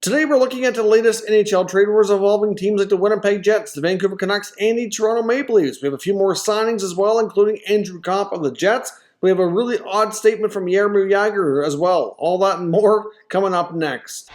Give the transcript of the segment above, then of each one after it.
Today we're looking at the latest NHL Trade Rumours involving teams like the Winnipeg Jets, the Vancouver Canucks, and the Toronto Maple Leafs. We have a few more signings as well, including Andrew Copp of the Jets. We have a really odd statement from Jaromir Jagr as well. All that and more coming up next.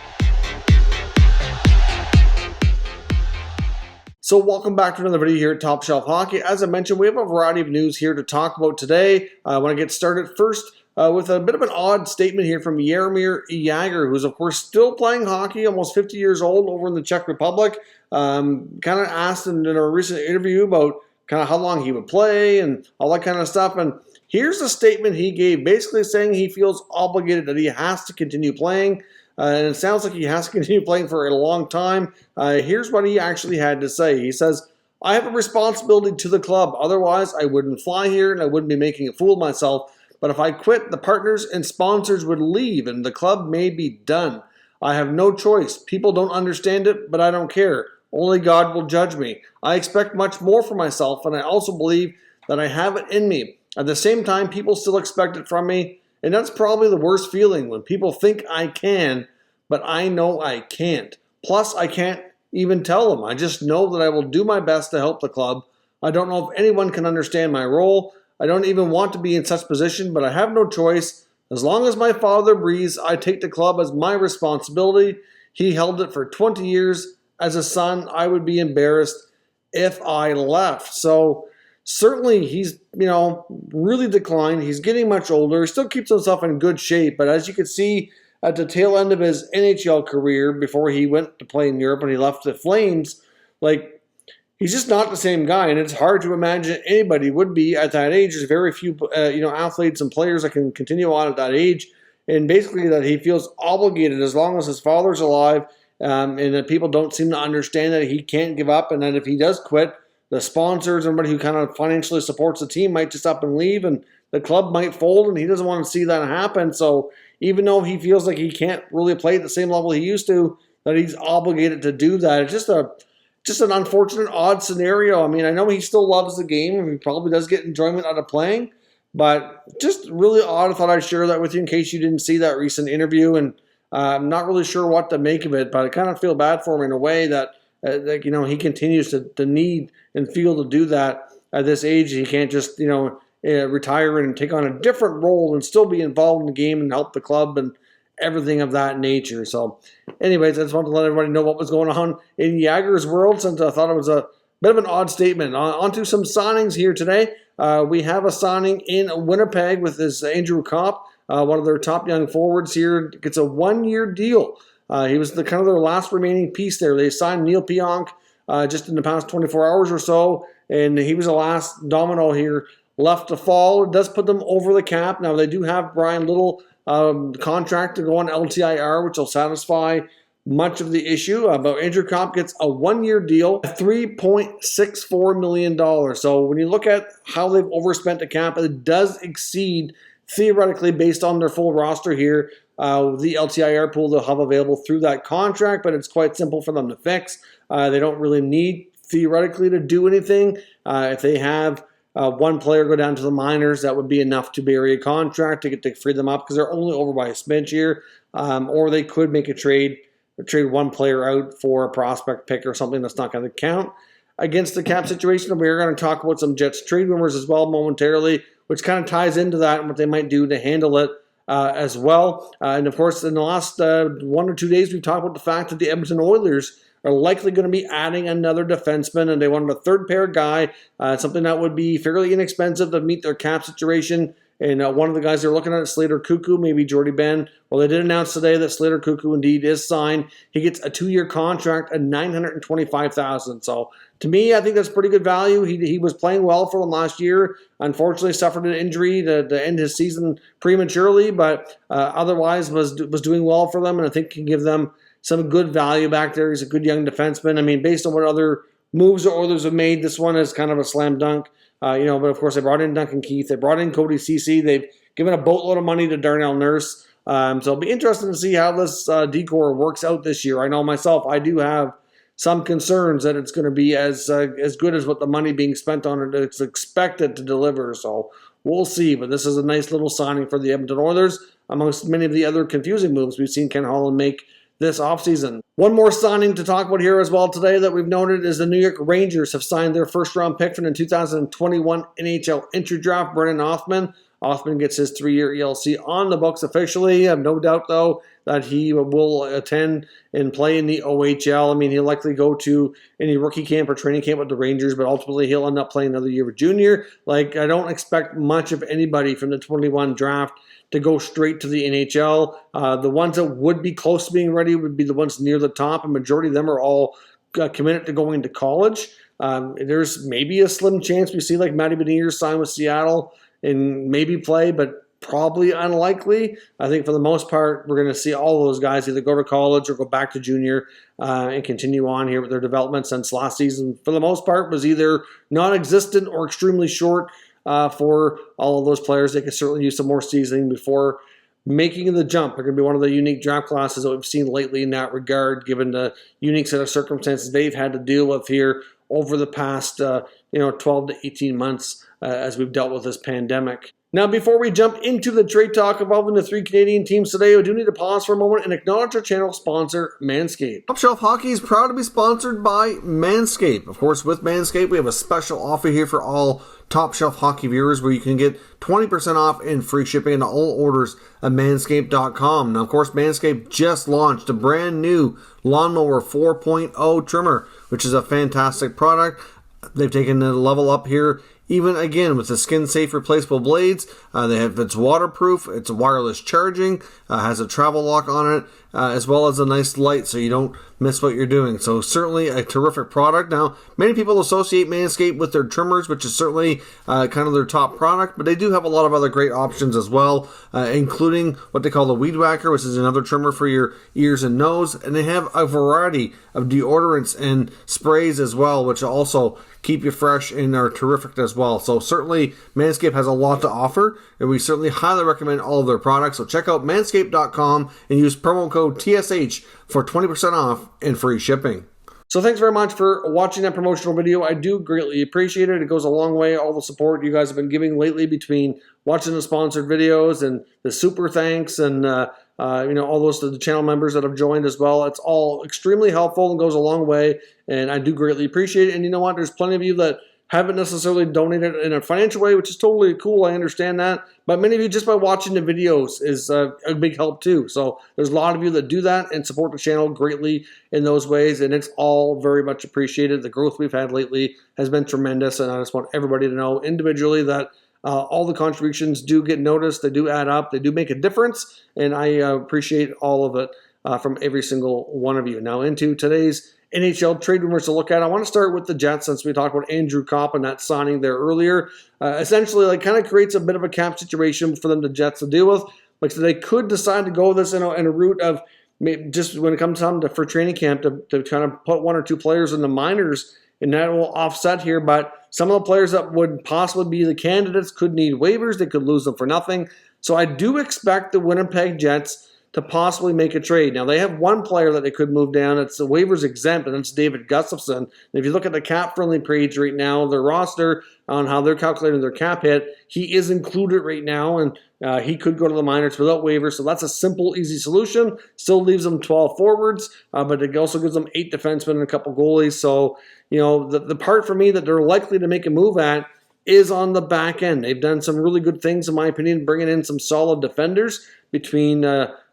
So welcome back to another video here at Top Shelf Hockey. As I mentioned, we have a variety of news here to talk about today. I want to get started first with a bit of an odd statement here from Jaromir Jagr, who's of course still playing hockey, almost 50 years old, over in the Czech Republic. Kind of asked in a recent interview about kind of how long he would play and all that kind of stuff. And here's the statement he gave, basically saying he feels obligated, that he has to continue playing. And it sounds like he has to continue playing for a long time. Here's what he actually had to say. He says, "I have a responsibility to the club. Otherwise, I wouldn't fly here and I wouldn't be making a fool of myself. But if I quit, the partners and sponsors would leave and the club may be done. I have no choice. People don't understand it, but I don't care. Only God will judge me. I expect much more for myself, and I also believe that I have it in me. At the same time, people still expect it from me. And that's probably the worst feeling, when people think I can, but I know I can't. Plus, I can't even tell them. I just know that I will do my best to help the club. I don't know if anyone can understand my role. I don't even want to be in such position, but I have no choice. As long as my father breathes, I take the club as my responsibility. He held it for 20 years. As a son, I would be embarrassed if I left." So certainly he's, really declined. He's getting much older. He still keeps himself in good shape, but as you can see at the tail end of his NHL career, before he went to play in Europe and he left the Flames, he's just not the same guy, and it's hard to imagine anybody would be at that age. There's very few, athletes and players that can continue on at that age, and basically that he feels obligated as long as his father's alive, and that people don't seem to understand that he can't give up, and that if he does quit, the sponsors, everybody who kind of financially supports the team, might just up and leave, and the club might fold, and he doesn't want to see that happen. So even though he feels like he can't really play at the same level he used to, that he's obligated to do that. It's just an unfortunate, odd scenario. I mean, I know he still loves the game, and he probably does get enjoyment out of playing, but just really odd. I thought I'd share that with you in case you didn't see that recent interview, and I'm not really sure what to make of it, but I kind of feel bad for him in a way that he continues to need and feel to do that at this age. He can't just, retire and take on a different role and still be involved in the game and help the club and everything of that nature. So anyways, I just wanted to let everybody know what was going on in Jagr's world, since I thought it was a bit of an odd statement. On to some signings here today. We have a signing in Winnipeg with this Andrew Copp, one of their top young forwards here. Gets a 1-year deal. He was their last remaining piece there. They signed Neil Pionk just in the past 24 hours or so, and he was the last domino here left to fall. It does put them over the cap. Now, they do have Brian Little contract to go on LTIR, which will satisfy much of the issue. But Andrew Copp gets a 1-year deal, $3.64 million. So when you look at how they've overspent the cap, it does exceed, theoretically, based on their full roster here, the LTIR pool they'll have available through that contract, but it's quite simple for them to fix. They don't really need, theoretically, to do anything. If they have one player go down to the minors, that would be enough to bury a contract to get to free them up, because they're only over by a smidge here. Or they could make a trade one player out for a prospect pick or something that's not going to count against the cap situation. We're going to talk about some Jets trade rumors as well momentarily, which kind of ties into that and what they might do to handle it as well. And of course, in the last 1 or 2 days, we've talked about the fact that the Edmonton Oilers are likely going to be adding another defenseman, and they wanted a third pair guy, something that would be fairly inexpensive to meet their cap situation. And one of the guys they're looking at is Slater Koekoek, maybe Jordy Ben. Well, they did announce today that Slater Koekoek indeed is signed. He gets a 2-year contract at $925,000. So to me, I think that's pretty good value. He was playing well for them last year. Unfortunately, suffered an injury to end his season prematurely, but otherwise was doing well for them, and I think can give them some good value back there. He's a good young defenseman. I mean, based on what other moves the Oilers have made, this one is kind of a slam dunk. But of course, they brought in Duncan Keith. They brought in Cody Ceci. They've given a boatload of money to Darnell Nurse. So it'll be interesting to see how this decor works out this year. I know myself, I do have some concerns that it's going to be as good as what the money being spent on it is expected to deliver. So we'll see. But this is a nice little signing for the Edmonton Oilers, amongst many of the other confusing moves we've seen Ken Holland make this offseason. One more signing to talk about here as well today that we've noted is the New York Rangers have signed their first-round pick from the 2021 NHL entry draft, Brennan Othmann. Othmann gets his 3-year ELC on the books officially. I have no doubt, though, that he will attend and play in the OHL. I mean, he'll likely go to any rookie camp or training camp with the Rangers, but ultimately he'll end up playing another year with junior. Like, I don't expect much of anybody from the 21 draft to go straight to the NHL. The ones that would be close to being ready would be the ones near the top. A majority of them are all committed to going to college. There's maybe a slim chance we see like Matty Beniers sign with Seattle and maybe play, but probably unlikely. I think for the most part, we're going to see all those guys either go to college or go back to junior and continue on here with their development, since last season, for the most part, was either non-existent or extremely short for all of those players. They could certainly use some more seasoning before making the jump. They're going to be one of the unique draft classes that we've seen lately in that regard, given the unique set of circumstances they've had to deal with here over the past 12 to 18 months as we've dealt with this pandemic. Now, before we jump into the trade talk involving the 3 Canadian teams today, we do need to pause for a moment and acknowledge our channel sponsor, Manscaped. Top Shelf Hockey is proud to be sponsored by Manscaped. Of course, with Manscaped, we have a special offer here for all Top Shelf Hockey viewers where you can get 20% off and free shipping on all orders at manscaped.com. Now, of course, Manscaped just launched a brand new Lawnmower 4.0 trimmer, which is a fantastic product. They've taken the level up here, even again with the skin-safe replaceable blades. It's waterproof, it's wireless charging, has a travel lock on it, as well as a nice light so you don't miss what you're doing. So certainly a terrific product. Now, many people associate Manscaped with their trimmers, which is certainly kind of their top product, but they do have a lot of other great options as well, including what they call the Weed Whacker, which is another trimmer for your ears and nose. And they have a variety of deodorants and sprays as well, which also keep you fresh and are terrific as well. So certainly Manscaped has a lot to offer, and we certainly highly recommend all of their products. So check out manscaped.com and use promo code TSH for 20% off and free shipping. So thanks very much for watching that promotional video. I do greatly appreciate it. It goes a long way, all the support you guys have been giving lately between watching the sponsored videos and the super thanks and all those to the channel members that have joined as well. It's all extremely helpful and goes a long way, and I do greatly appreciate it. And you know what? There's plenty of you that haven't necessarily donated in a financial way, which is totally cool. I understand that. But many of you, just by watching the videos is a big help too. So there's a lot of you that do that and support the channel greatly in those ways, and it's all very much appreciated. The growth we've had lately has been tremendous, and I just want everybody to know individually that all the contributions do get noticed. They do add up. They do make a difference, and I appreciate all of it from every single one of you. Now into today's NHL trade rumors to look at. I want to start with the Jets, since we talked about Andrew Copp and that signing there earlier. Essentially, kind of creates a bit of a cap situation for them, the Jets, to deal with. Like, so they could decide to go this in a route of just when it comes time for training camp to kind of put 1 or 2 players in the minors, and that will offset here. But some of the players that would possibly be the candidates could need waivers. They could lose them for nothing. So I do expect the Winnipeg Jets to possibly make a trade. Now, they have one player that they could move down. It's the waivers exempt, and it's David Gustafsson. And if you look at the cap-friendly page right now, their roster on how they're calculating their cap hit, he is included right now, and he could go to the minors without waivers. So that's a simple, easy solution. Still leaves them 12 forwards, but it also gives them 8 defensemen and a couple goalies. So, the part for me that they're likely to make a move at is on the back end. They've done some really good things, in my opinion, bringing in some solid defenders between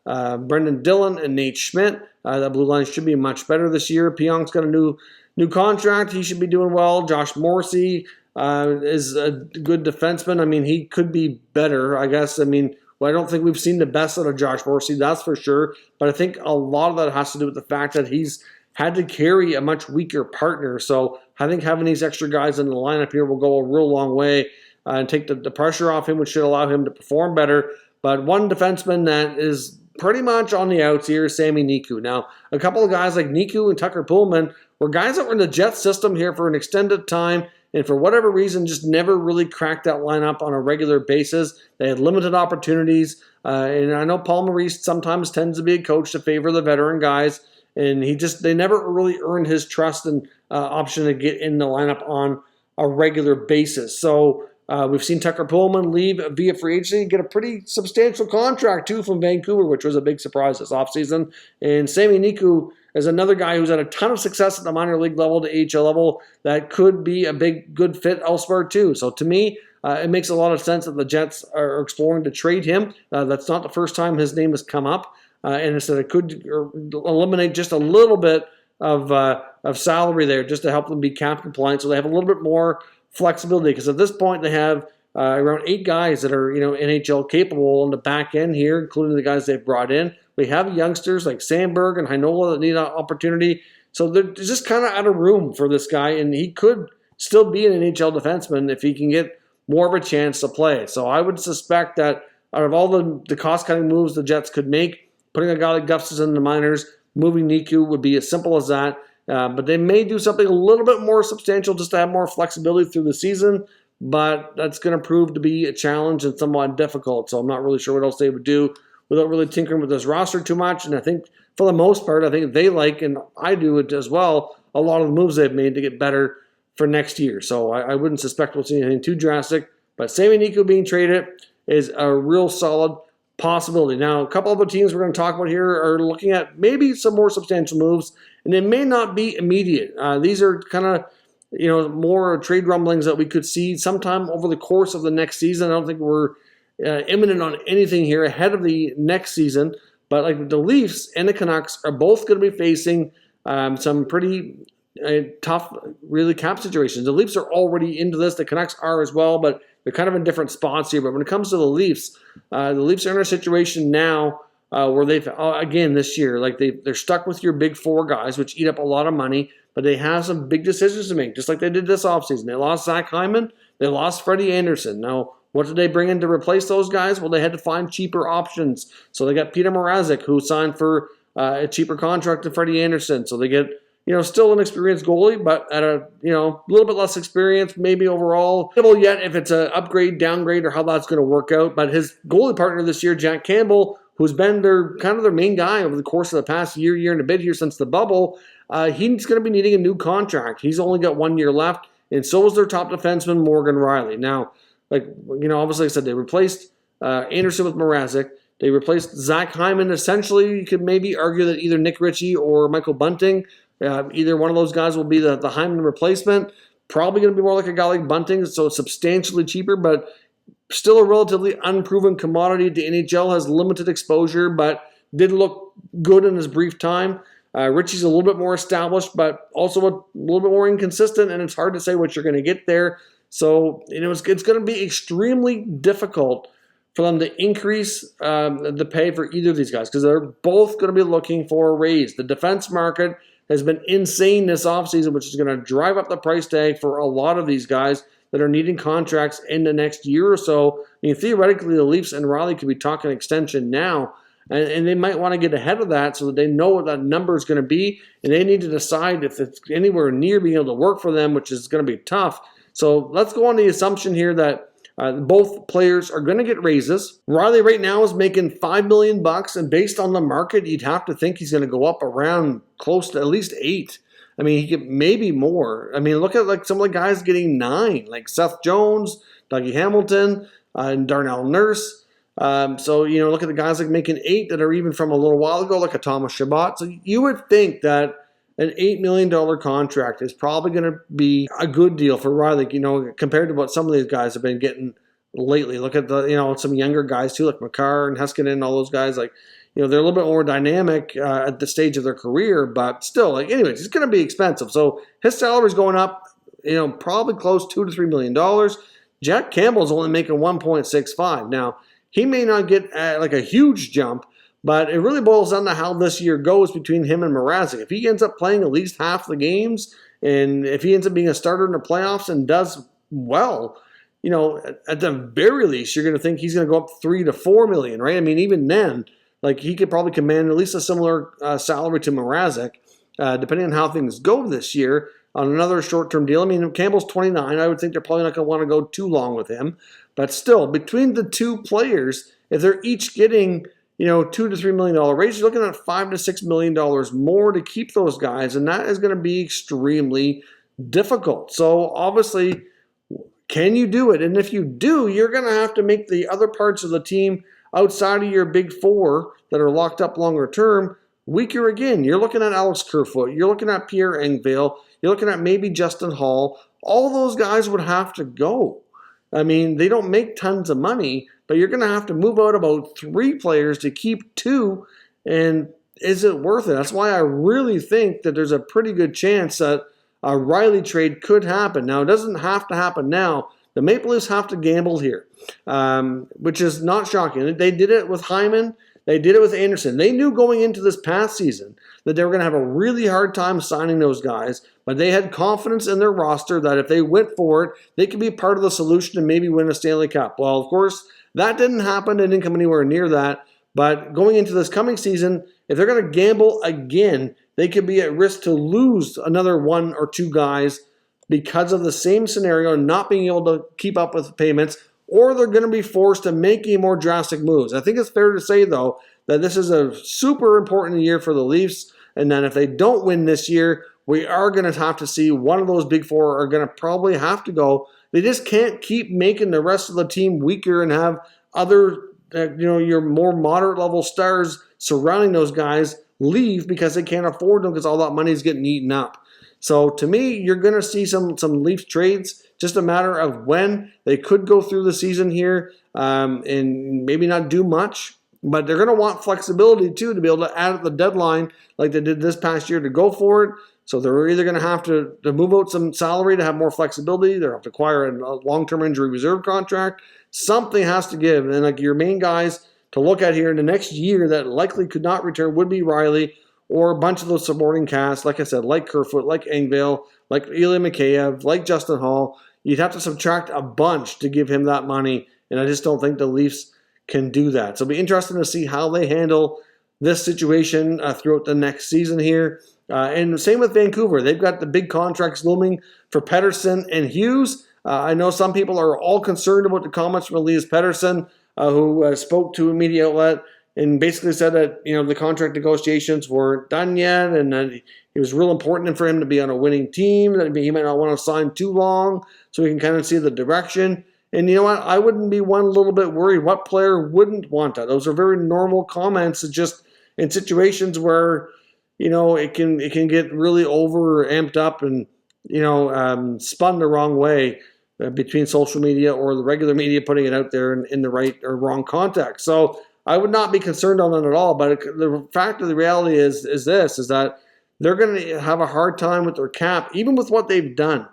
Brendan Dillon and Nate Schmidt. That blue line should be much better this year. Pionk's got a new contract. He should be doing well. Josh Morrissey is a good defenseman. I mean, he could be better, I guess. I mean, I don't think we've seen the best out of Josh Morrissey, that's for sure. But I think a lot of that has to do with the fact that he's had to carry a much weaker partner. So I think having these extra guys in the lineup here will go a real long way and take the pressure off him, which should allow him to perform better. But one defenseman that is pretty much on the outs here is Sami Niku. Now, a couple of guys like Niku and Tucker Pullman were guys that were in the Jets system here for an extended time, and for whatever reason just never really cracked that lineup on a regular basis. They had limited opportunities, and I know Paul Maurice sometimes tends to be a coach to favor the veteran guys, and they never really earned his trust and option to get in the lineup on a regular basis. So We've seen Tucker Pullman leave via free agency, get a pretty substantial contract too from Vancouver, which was a big surprise this offseason. And Sami Niku is another guy who's had a ton of success at the minor league level, the AHL level, that could be a good fit elsewhere too. So to me, it makes a lot of sense that the Jets are exploring to trade him. That's not the first time his name has come up. And instead it could eliminate just a little bit of salary there just to help them be cap compliant, so they have a little bit more flexibility, because at this point they have around 8 guys that are NHL capable on the back end here, including the guys they've brought in. We have youngsters like Sandberg and Heinola that need an opportunity, so they're just kind of out of room for this guy, and he could still be an NHL defenseman if he can get more of a chance to play. So I would suspect that out of all the cost-cutting moves the Jets could make, putting a guy like Gustafsson in the minors, moving Niku would be as simple as that. But they may do something a little bit more substantial just to have more flexibility through the season. But that's going to prove to be a challenge and somewhat difficult. So I'm not really sure what else they would do without really tinkering with this roster too much. And I think for the most part, I think they like, and I do it as well, a lot of the moves they've made to get better for next year. So I wouldn't suspect we'll see anything too drastic. But Sami Niku being traded is a real solid possibility. Now, a couple of the teams we're going to talk about here are looking at maybe some more substantial moves, and they may not be immediate. These are kind of, more trade rumblings that we could see sometime over the course of the next season. I don't think we're imminent on anything here ahead of the next season, but like the Leafs and the Canucks are both going to be facing some pretty tough, really, cap situations. The Leafs are already into this. The Canucks are as well, but they're kind of in different spots here. But when it comes to the Leafs are in a situation now where they've, again, this year, like they're stuck with your big 4 guys, which eat up a lot of money, but they have some big decisions to make, just like they did this offseason. They lost Zach Hyman. They lost Freddie Anderson. Now, what did they bring in to replace those guys? Well, they had to find cheaper options. So they got Peter Mrazek, who signed for a cheaper contract than Freddie Anderson. So they get, still an experienced goalie, but at a, little bit less experience, maybe overall. Yet if it's an upgrade, downgrade, or how that's going to work out. But his goalie partner this year, Jack Campbell, who's been their main guy over the course of the past year and a bit here since the bubble, he's going to be needing a new contract. He's only got 1 year left, and so is their top defenseman, Morgan Riley. Now, obviously, like I said, they replaced Anderson with Mrazek. They replaced Zach Hyman. Essentially, you could maybe argue that either Nick Ritchie or Michael Bunting, either one of those guys will be the Hyman replacement. Probably going to be more like a guy like Bunting, so substantially cheaper, but still a relatively unproven commodity. The NHL has limited exposure, but did look good in his brief time. Ritchie's a little bit more established, but also a little bit more inconsistent, and it's hard to say what you're going to get there. So, it's going to be extremely difficult for them to increase the pay for either of these guys, because they're both going to be looking for a raise. The defense market has been insane this offseason, which is going to drive up the price tag for a lot of these guys that are needing contracts in the next year or so. Theoretically, the Leafs and Riley could be talking extension now, and they might want to get ahead of that so that they know what that number is going to be, and they need to decide if it's anywhere near being able to work for them, which is going to be tough. So let's go on the assumption here that both players are going to get raises. Riley right now is making $5 million, and based on the market, you'd have to think he's going to go up around close to at least 8. He could maybe more. Look at some of the guys getting 9, like Seth Jones, Dougie Hamilton, and Darnell Nurse. Look at the guys like making 8 that are even from a little while ago, like a Thomas Chabot. So you would think that an $8 million contract is probably going to be a good deal for Riley, compared to what some of these guys have been getting lately. Look at some younger guys too, like McCarr and Heskinen and all those guys. They're a little bit more dynamic at the stage of their career, but still, anyways, it's going to be expensive. So his salary is going up, probably close $2 to $3 million. Jack Campbell's only making 1.65. Now, he may not get a huge jump, but it really boils down to how this year goes between him and Mrazek. If he ends up playing at least half the games, and if he ends up being a starter in the playoffs and does well, at the very least, you're going to think he's going to go up $3 to $4 million, right? Even then, he could probably command at least a similar salary to Mrazek, depending on how things go this year on another short-term deal. Campbell's 29. I would think they're probably not going to want to go too long with him. But still, between the two players, if they're each getting $2 to $3 million raise, you're looking at $5 to $6 million more to keep those guys, and that is going to be extremely difficult. So obviously, Can you do it? And if you do, you're going to have to make the other parts of the team outside of your big four that are locked up longer term weaker again. You're looking at Alex Kerfoot. You're looking at Pierre Engvall. You're looking at maybe Justin Hall. All those guys would have to go. I mean, they don't make tons of money, but you're going to have to move out about 3 players to keep 2. And is it worth it? That's why I really think that there's a pretty good chance that a Riley trade could happen. Now, it doesn't have to happen now. The Maple Leafs have to gamble here, which is not shocking. They did it with Hyman. They did it with Anderson. They knew going into this past season that they were going to have a really hard time signing those guys, but they had confidence in their roster that if they went for it, they could be part of the solution and maybe win a Stanley Cup. Well, of course, that didn't happen. They didn't come anywhere near that. But going into this coming season, if they're going to gamble again, they could be at risk to lose another 1 or 2 guys because of the same scenario, not being able to keep up with payments, or they're going to be forced to make more drastic moves. I think it's fair to say, though, that this is a super important year for the Leafs, and that if they don't win this year, we are going to have to see one of those big four are going to probably have to go. They just can't keep making the rest of the team weaker and have other, your more moderate level stars surrounding those guys leave because they can't afford them because all that money is getting eaten up. So to me, you're going to see some Leafs trades, just a matter of when. They could go through the season here and maybe not do much, but they're going to want flexibility too to be able to add at the deadline like they did this past year to go for it. So they're either going to have to move out some salary to have more flexibility. They'll have to acquire a long-term injury reserve contract. Something has to give. And like your main guys to look at here in the next year that likely could not return would be Riley or a bunch of those supporting casts, like I said, like Kerfoot, like Engvall, like Ilya Mikheyev, like Justin Hall. You'd have to subtract a bunch to give him that money, and I just don't think the Leafs can do that. So it'll be interesting to see how they handle this situation throughout the next season here. And same with Vancouver. They've got the big contracts looming for Pettersson and Hughes. I know some people are all concerned about the comments from Elias Pettersson, who spoke to a media outlet and basically said that the contract negotiations weren't done yet, and that it was real important for him to be on a winning team, that he might not want to sign too long so he can kind of see the direction. And you know what? I wouldn't be one little bit worried. What player wouldn't want that? Those are very normal comments. It's just in situations where it can get really over amped up and spun the wrong way between social media or the regular media putting it out there in the right or wrong context. So I would not be concerned on that at all. But the fact of the reality is that they're going to have a hard time with their cap, even with what they've done.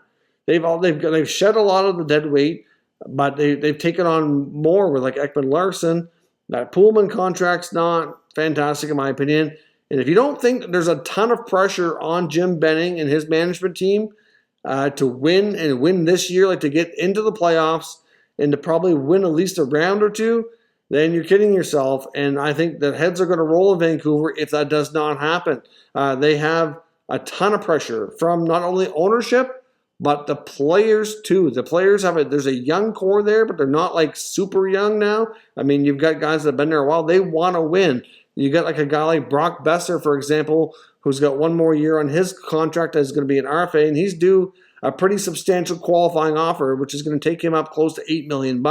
They've shed a lot of the dead weight, but they've taken on more with like Ekman-Larsson. That Pullman contract's not fantastic in my opinion. And if you don't think that there's a ton of pressure on Jim Benning and his management team to win this year, like to get into the playoffs and to probably win at least a round or two, then you're kidding yourself. And I think the heads are going to roll in Vancouver if that does not happen. They have a ton of pressure from not only ownership, but the players too. The players there's a young core there, but they're not like super young now. I mean, you've got guys that have been there a while. They want to win. You got like a guy like Brock Besser, for example, who's got one more year on his contract that is going to be an RFA, and he's due a pretty substantial qualifying offer, which is going to take him up close to $8 million.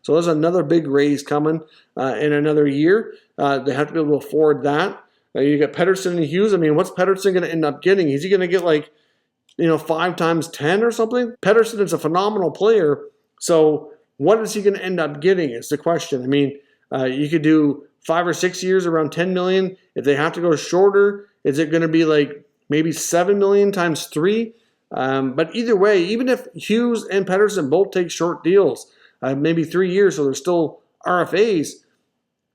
So there's another big raise coming in another year. They have to be able to afford that. You got Pettersson and Hughes. I mean, what's Pettersson going to end up getting? Is he going to get 5 times 10 or something? Pettersson is a phenomenal player. So what is he going to end up getting is the question. I mean, you could do 5 or 6 years around $10 million. If they have to go shorter, is it going to be like maybe $7 million times 3? But either way, even if Hughes and Pettersson both take short deals, maybe 3 years, so they're still RFAs,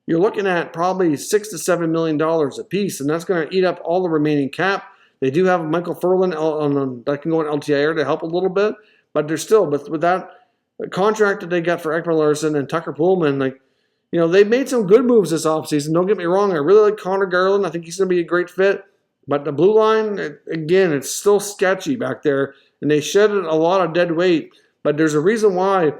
you're looking at probably $6 to $7 million a piece, and that's going to eat up all the remaining cap. They do have Michael Furlan that can go in LTIR to help a little bit, but they're still, with that contract that they got for Ekman-Larsson and Tucker Pullman, they made some good moves this offseason. Don't get me wrong. I really like Connor Garland. I think he's going to be a great fit. But the blue line, again, it's still sketchy back there, and they shed a lot of dead weight. But there's a reason why.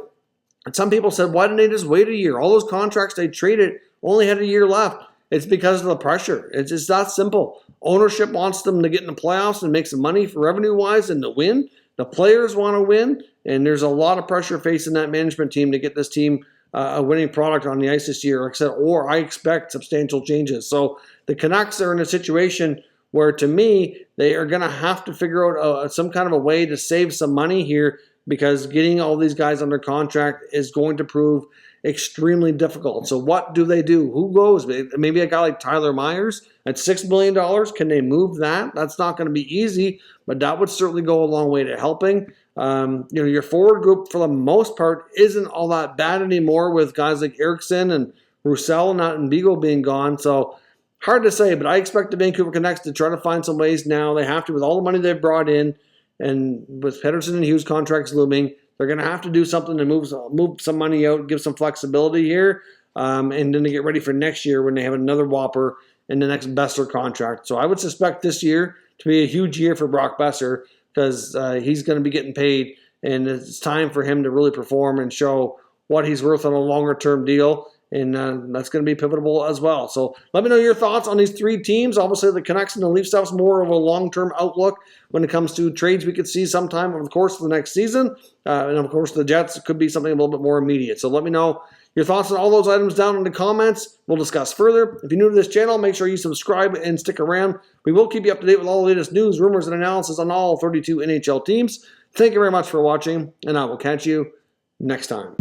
And some people said, why didn't they just wait a year? All those contracts they traded only had a year left. It's because of the pressure. It's just that simple. Ownership wants them to get in the playoffs and make some money for revenue-wise and to win. the players want to win, and there's a lot of pressure facing that management team to get this team a winning product on the ice this year. Like I said, or I expect substantial changes. So the Canucks are in a situation where, to me, they are going to have to figure out some kind of a way to save some money here, because getting all these guys under contract is going to prove extremely difficult. So what do they do? Who goes? Maybe a guy like Tyler Myers at $6 million. Can they move that? That's not going to be easy, but that would certainly go a long way to helping. Your forward group, for the most part, isn't all that bad anymore, with guys like Eriksson and Roussel and Beagle being gone. So hard to say, but I expect the Vancouver Canucks to try to find some ways now. They have to, with all the money they've brought in, and with Pettersson and Hughes contracts looming, they're going to have to do something to move some money out, give some flexibility here, and then to get ready for next year when they have another whopper in the next Besser contract. So I would suspect this year to be a huge year for Brock Besser, because he's going to be getting paid, and it's time for him to really perform and show what he's worth on a longer-term deal, and that's going to be pivotal as well. So let me know your thoughts on these three teams. Obviously, the Canucks and the Leafs have more of a long-term outlook when it comes to trades we could see sometime over the course of the next season. And, of course, the Jets could be something a little bit more immediate. So let me know your thoughts on all those items down in the comments. We'll discuss further. If you're new to this channel, make sure you subscribe and stick around. We will keep you up to date with all the latest news, rumors, and analysis on all 32 NHL teams. Thank you very much for watching, and I will catch you next time.